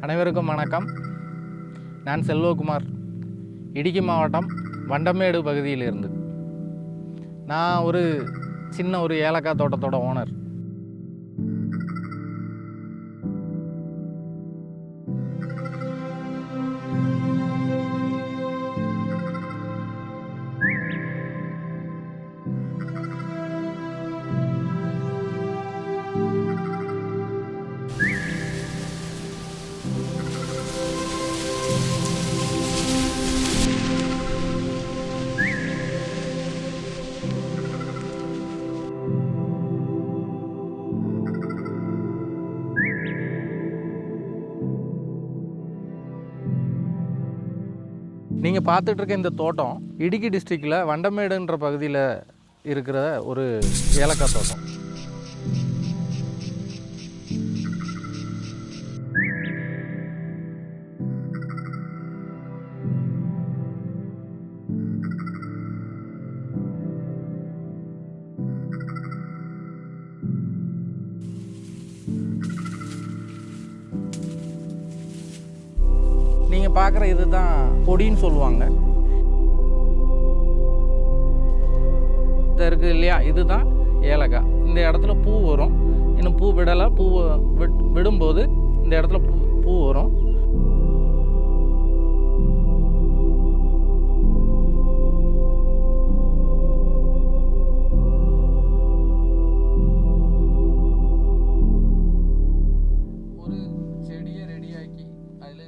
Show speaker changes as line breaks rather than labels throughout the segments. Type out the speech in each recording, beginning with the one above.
அனைவருக்கும் வணக்கம். நான் செல்வகுமார், இடுக்கி மாவட்டம் வண்டமேடு பகுதியிலிருந்து. நான் ஒரு சின்ன ஏலக்காய் தோட்டத்தோட ஓனர். நீங்கள் பார்த்துட்டு இருக்க இந்த தோட்டம் இடுக்கி டிஸ்ட்ரிக்டில் வண்டமேடுன்ற பகுதியில் இருக்கிற ஒரு ஏலக்காய் தோட்டம். நீங்கள் பார்க்குற இது தான் பொடின்னு சொல்லுவாங்க. இது இருக்குது இல்லையா, இதுதான் ஏலக்காய். இந்த இடத்துல பூ வரும். இன்னும் பூ விடலை. பூ விடும்போது இந்த இடத்துல பூ வரும். ஒரு செடியை ரெடியாக்கி அதில்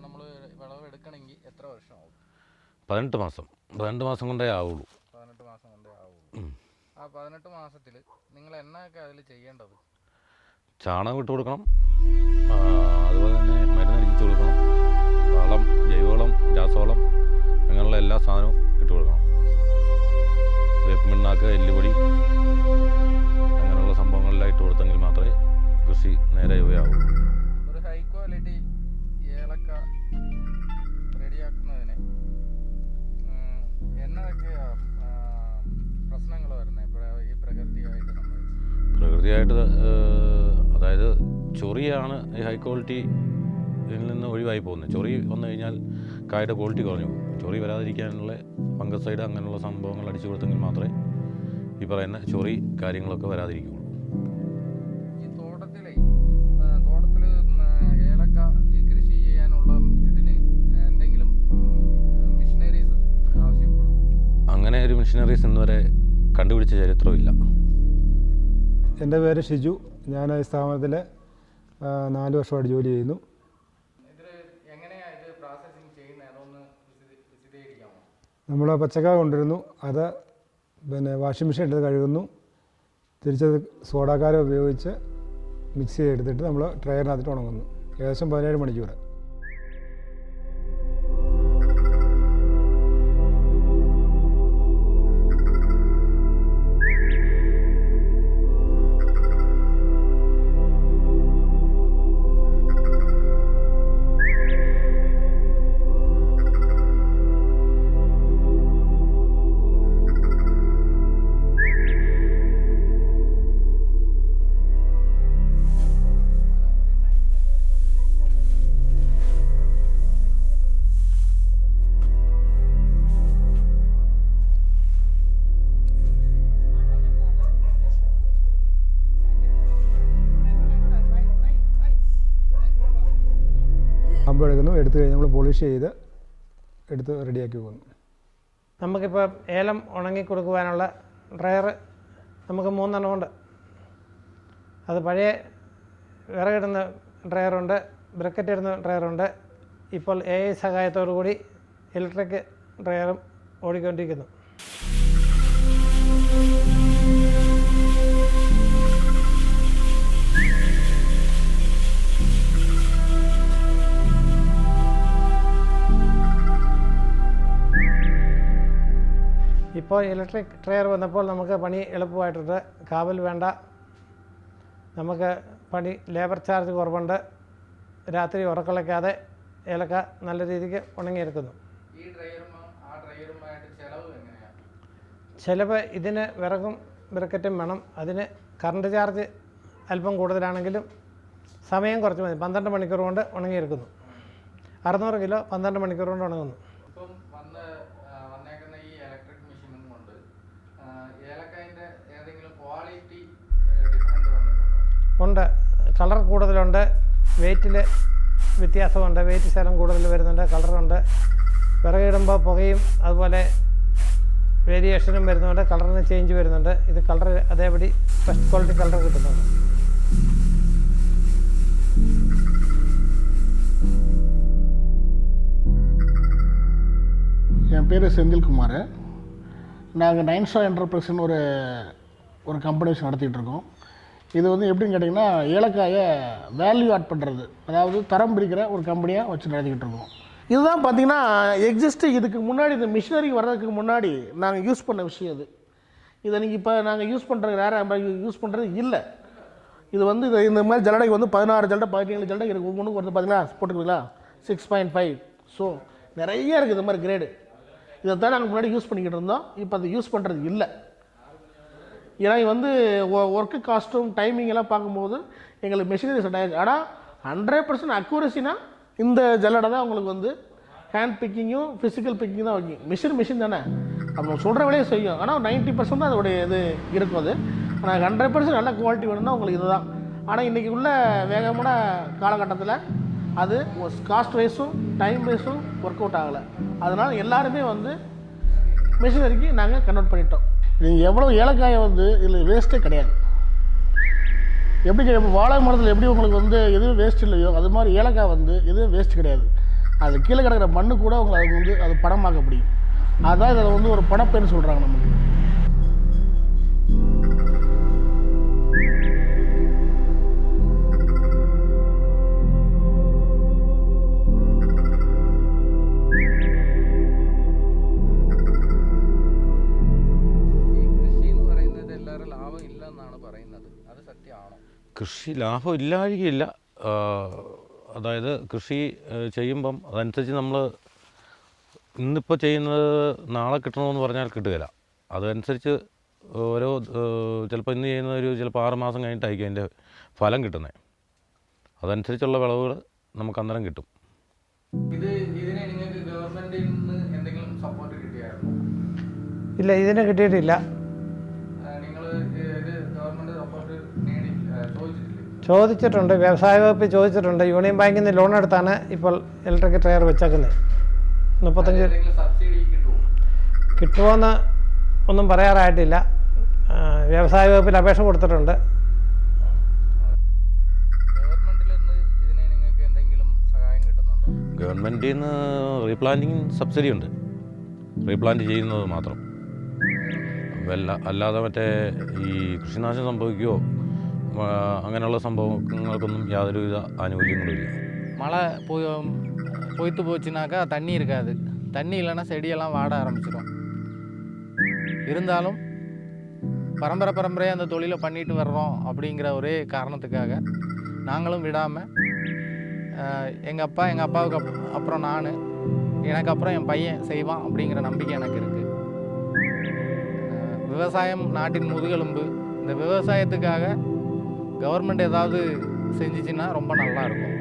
നമ്മൾ വിളവെടുക്കണമെങ്കിൽ എത്ര വർഷം ആവും?
18 മാസം. 18 മാസം കൊണ്ടേ ആവുള്ളൂ.
18 മാസം കൊണ്ടേ ആവുള്ളൂ. ആ 18 മാസത്തിൽ നിങ്ങൾ എന്നൊക്കെ അതിൽ ചെയ്യേണ്ടത്?
ചാണകം ഇട്ട് കൊടുക്കണം, അതുപോലെ തന്നെ മരുന്നടിച്ച് കൊടുക്കണം, വളം, ജൈവവളം, രാസവളം, അങ്ങനെയുള്ള എല്ലാ സാധനവും ഇട്ട് കൊടുക്കണം. വേപ്പ് പിണ്ണാക്ക്, എല്ലുപൊടി, അങ്ങനെയുള്ള സംഭവങ്ങളെല്ലാം ഇട്ട് കൊടുത്തെങ്കിൽ മാത്രമേ കൃഷി നേരെ ആവുള്ളൂ.
ഒരു ഹൈ ക്വാളിറ്റി ഏലക്ക റെഡിയാക്കുന്നതിന് എന്നതൊക്കെയാ പ്രശ്നങ്ങൾ വരുന്നത് ഈ പ്രകൃതിയായിട്ട് സംബന്ധിച്ച്?
പ്രകൃതിയായിട്ട് അതായത് ചൊറിയാണ് ഈ ഹൈ ക്വാളിറ്റി ഇതിൽ നിന്ന് ഒഴിവായി പോകുന്നത്. ചൊറി വന്നു കഴിഞ്ഞാൽ കായുടെ ക്വാളിറ്റി കുറഞ്ഞു പോകും. ചൊറി വരാതിരിക്കാനുള്ള ഫംഗസൈഡ് അങ്ങനെയുള്ള സംഭവങ്ങൾ അടിച്ചു കൊടുത്തെങ്കിൽ മാത്രമേ ഈ പറയുന്ന ചൊറി കാര്യങ്ങളൊക്കെ വരാതിരിക്കുകയുള്ളൂ.
ഈ തോട്ടത്തിൽ ഏലക്ക ഈ കൃഷി ചെയ്യാനുള്ള ഇതിന് എന്തെങ്കിലും മിഷനറീസ് ആവശ്യപ്പെടും?
അങ്ങനെ ഒരു മിഷനറീസ് ഇന്നുവരെ കണ്ടുപിടിച്ച ചരിത്രമില്ല.
എൻ്റെ പേര് ഷിജു. ഞാൻ ഈ സ്ഥാപനത്തിൽ 4 വർഷമായിട്ട് ജോലി ചെയ്യുന്നു. നമ്മൾ പച്ചക്കായ കൊണ്ടുവരുന്നു, അത് വാഷിംഗ് മെഷീൻ എടുത്ത് കഴുകുന്നു, തിരിച്ചത് സോഡാക്കാരം ഉപയോഗിച്ച് മിക്സ് ചെയ്തെടുത്തിട്ട് നമ്മൾ ട്രയറിനകത്തിട്ട് ഉണങ്ങുന്നു. ഏകദേശം 17 മണിക്കൂർ. കമ്പ് എടുക്കുന്നു, എടുത്തു കഴിഞ്ഞ് നമ്മൾ പോളിഷ് ചെയ്ത് എടുത്ത് റെഡിയാക്കി പോകുന്നു.
നമുക്കിപ്പോൾ ഏലം ഉണങ്ങി കൊടുക്കുവാനുള്ള ഡ്രയർ നമുക്ക് 3 എണ്ണമുണ്ട്. അത് പഴയ വിറകിടുന്ന ഡ്രയറുണ്ട്, ബ്രക്കറ്റ് ഇടുന്ന ഡ്രയറുണ്ട്. ഇപ്പോൾ AI സഹായത്തോടു കൂടി ഇലക്ട്രിക് ഡ്രയറും ഓടിക്കൊണ്ടിരിക്കുന്നു. ഇപ്പോൾ ഇലക്ട്രിക് ഡ്രയർ വന്നപ്പോൾ നമുക്ക് പണി എളുപ്പമായിട്ടുണ്ട്. കാവൽ വേണ്ട, നമുക്ക് പണി ലേബർ ചാർജ് കുറവുണ്ട്. രാത്രി ഉറക്കളയ്ക്കാതെ ഏലക്ക നല്ല രീതിക്ക് ഉണങ്ങിയെടുക്കുന്നു. ചിലവ് ഇതിന് വിറകും ബ്രക്കറ്റും വേണം. അതിന് കറണ്ട് ചാർജ് അല്പം കൂടുതലാണെങ്കിലും സമയം കുറച്ച് മതി. 12 മണിക്കൂർ കൊണ്ട് ഉണങ്ങിയെടുക്കുന്നു. 600 കിലോ 12 മണിക്കൂർ കൊണ്ട് ഉണങ്ങുന്നു.
ഇപ്പം വന്നേക്കുന്ന ഈ ഇലക്ട്രിക് മെഷീനും കൊണ്ട് ഏലക്കായൻ്റെ ഏതെങ്കിലും ക്വാളിറ്റി ഡിഫറൻറ്റ് വന്നിട്ടുണ്ടോ?
ഉണ്ട്. കളർ കൂടുതലുണ്ട്, വെയ്റ്റിൽ വ്യത്യാസമുണ്ട്, വെയ്റ്റ് ശകലം കൂടുതൽ വരുന്നുണ്ട്, കളറുണ്ട്. വിറകിടുമ്പോൾ പുകയും അതുപോലെ വേരിയേഷനും വരുന്നുണ്ട്, കളറിന് ചേഞ്ച് വരുന്നുണ്ട്. ഇത് കളർ അതേപടി ഫസ്റ്റ് ക്വാളിറ്റി കളർ കിട്ടുന്നുണ്ട്.
என் பேர் செந்தில்குமார். நாங்கள் 9 Star என்டர்பிரைஸ்னு ஒரு கம்பெனி வச்சு நடத்திட்டு இருக்கோம். இது வந்து எப்படின்னு கேட்டிங்கன்னா, ஏலக்காயை வேல்யூ ஆட் பண்ணுறது, அதாவது தரம் பிரிக்கிற ஒரு கம்பெனியாக வச்சு நடத்திக்கிட்டு இருக்கோம். இதுதான் பார்த்திங்கன்னா இதுக்கு முன்னாடி இந்த மிஷினரி வர்றதுக்கு முன்னாடி நாங்கள் யூஸ் பண்ண விஷயம் இது. இதை நீங்கள் இப்போ நாங்கள் யூஸ் பண்ணுறது யூஸ் பண்ணுறது இல்லை. இது வந்து இந்த மாதிரி ஜல்லடைக்கு வந்து 16 ஜல்லடை 17 ஜல்லடை இருக்குது. ஒவ்வொன்றுக்கு வந்து பார்த்திங்கன்னா போட்டுக்குங்களா 6.5. ஸோ நிறைய இருக்குது இந்த மாதிரி கிரேடு. இதை தான் நாங்கள் முன்னாடி யூஸ் பண்ணிக்கிட்டு இருந்தோம். இப்போ அதை யூஸ் பண்ணுறது இல்லை. ஏன்னா இது வந்து ஒர்க்கு காஸ்ட்டும் டைமிங் எல்லாம் பார்க்கும்போது எங்களுக்கு மெஷினரி செட் ஆகிடுச்சு. ஆனால் 100% அக்யூரஸினா இந்த ஜல்லடை தான் உங்களுக்கு வந்து ஹேண்ட் பிக்கிங்கும் ஃபிசிக்கல் பிக்கிங் தான் வைக்கும். மிஷின் தானே, அப்போ சொல்கிற வேலையை செய்யும். ஆனால் 90% தான் அதோடைய இது இருக்கும். அது ஆனால் 100% நல்ல குவாலிட்டி வேணும்னா உங்களுக்கு இது தான். ஆனால் இன்றைக்கி உள்ள வேகமான காலகட்டத்தில் அது காஸ்ட் வைஸும் டைம் வைஸும் ஒர்க் அவுட் ஆகலை. அதனால் எல்லாருமே வந்து மிஷினரிக்கு நாங்கள் கன்வெர்ட் பண்ணிட்டோம். நீங்கள் எவ்வளோ ஏலக்காயை வந்து இதில் வேஸ்ட்டே கிடையாது. எப்படி வாழை மரத்தில் எப்படி உங்களுக்கு வந்து எதுவும் வேஸ்ட் இல்லையோ அது மாதிரி ஏலக்காய் வந்து எதுவும் வேஸ்ட் கிடையாது. அது கீழே கிடக்கிற மண்ணு கூட உங்களுக்கு வந்து அது படமாக்க முடியும். அதான் இதில் வந்து ஒரு படப்பேன்னு சொல்கிறாங்க நமக்கு.
കൃഷി ലാഭം ഇല്ലായിരിക്കില്ല. അതായത് കൃഷി ചെയ്യുമ്പം അതനുസരിച്ച് നമ്മൾ ഇന്നിപ്പോൾ ചെയ്യുന്നത് നാളെ കിട്ടണമെന്ന് പറഞ്ഞാൽ കിട്ടുകയില്ല. അതനുസരിച്ച് ഓരോ ചിലപ്പോൾ ഇന്ന് ചെയ്യുന്ന ചിലപ്പോൾ 6 മാസം കഴിഞ്ഞിട്ടായിരിക്കും അതിൻ്റെ ഫലം കിട്ടുന്നത്. അതനുസരിച്ചുള്ള വിളവുകൾ നമുക്ക് അന്നേരം കിട്ടും.
ഇതിനെ നിങ്ങൾക്ക് ഗവൺമെൻറ്റിൽ നിന്ന് എന്തെങ്കിലും സപ്പോർട്ട് കിട്ടിയായിരുന്നോ?
ഇല്ല, ഇതിന് കിട്ടിയിട്ടില്ല. ചോദിച്ചിട്ടുണ്ട്, വ്യവസായ വകുപ്പിൽ ചോദിച്ചിട്ടുണ്ട്. യൂണിയൻ ബാങ്കിൽ നിന്ന് ലോൺ എടുത്താണ് ഇപ്പോൾ ഇലക്ട്രിക് ട്രയർ വെച്ചേക്കുന്നത്. 35 കിട്ടുമോയെന്ന് ഒന്നും പറയാറായിട്ടില്ല. വ്യവസായ വകുപ്പിൽ അപേക്ഷ കൊടുത്തിട്ടുണ്ട്.
ഗവൺമെൻറ്റിൽ നിന്ന് ഇതിനെ നിങ്ങൾക്ക് എന്തെങ്കിലും സഹായം കിട്ടുന്നുണ്ടോ?
ഗവൺമെൻറ്റിൽ നിന്ന് റീപ്ലാന്റിങ് സബ്സിഡി ഉണ്ട്, റീപ്ലാന്റ് ചെയ്യുന്നത് മാത്രം. അല്ലാതെ മറ്റേ ഈ കൃഷിനാശം സംഭവിക്കുകയോ അങ്ങനെയുള്ള സംഭവങ്ങൾക്കൊന്നും യാതൊരുവിധ ஆனுகூல்யங்களும் இல்லை.
மழை பொய்த்து போச்சுனாக்கா தண்ணி இருக்காது. தண்ணி இல்லைன்னா செடியெல்லாம் வாட ஆரம்பிச்சிடும். இருந்தாலும் பரம்பரையாக அந்த தொழிலை பண்ணிட்டு வர்றோம் அப்படிங்கிற ஒரே காரணத்துக்காக நாங்களும் விடாமல் எங்கள் அப்பாவுக்கு அப்புறம் நான், எனக்கு அப்புறம் என் பையன் செய்வான் அப்படிங்கிற நம்பிக்கை எனக்கு இருக்குது. விவசாயம் நாட்டின் முதுகெலும்பு. இந்த விவசாயத்துக்காக கவர்மெண்ட் ஏதாவது செஞ்சிச்சின்னா ரொம்ப நல்லா இருக்கும்.